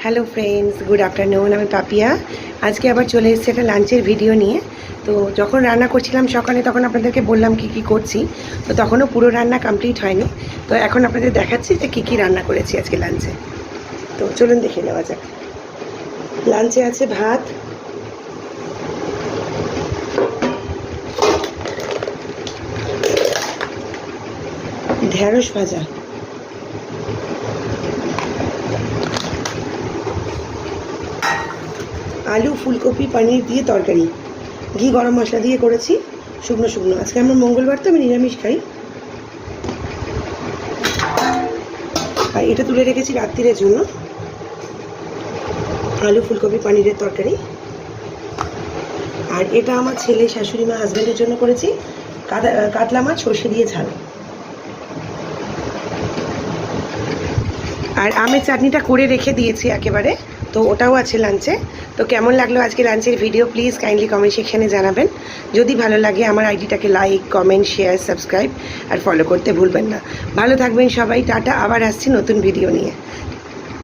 Hello friends, good afternoon. আমি পাপিয়া। আজকে আবার চলে এসেছি একটা লাঞ্চের ভিডিও নিয়ে। তো যখন রান্না করছিলাম সকালে, তখন আপনাদেরকে বললাম কি করছি। তো তখনও পুরো রান্না কমপ্লিট হয়নি। তো এখন আপনাদের দেখাচ্ছি যে কী রান্না করেছি আজকে লাঞ্চে। তো চলুন দেখে নেওয়া যাক। লাঞ্চে আছে ভাত, ঢেঁড়স ভাজা, আলু ফুলকপি পনির দিয়ে তরকারি, ঘি গরম মশলা দিয়ে করেছি, শুকনো শুকনো। আজকে আমার মঙ্গলবার, তো আমি নিরামিষ খাই। আর এটা তুলে রেখেছি রাত্রিরের জন্য, আলু ফুলকপি পনিরের তরকারি। আর এটা আমার ছেলে, শাশুড়ি মা, হাজব্যান্ডের জন্য করেছি কাতলা মাছ সর্ষে দিয়ে ঝাল। আর আমের চাটনিটা করে রেখে দিয়েছি একেবারে, তো ওটাও আছে লাঞ্চে। তো কেমন লাগলো আজকে লাঞ্চের ভিডিও, প্লিজ কাইন্ডলি কমেন্ট সেকশানে জানাবেন। যদি ভালো লাগে আমার আইডিটাকে লাইক, কমেন্ট, শেয়ার, সাবস্ক্রাইব আর ফলো করতে ভুলবেন না। ভালো থাকবেন সবাই। টাটা। আবার আসছি নতুন ভিডিও নিয়ে।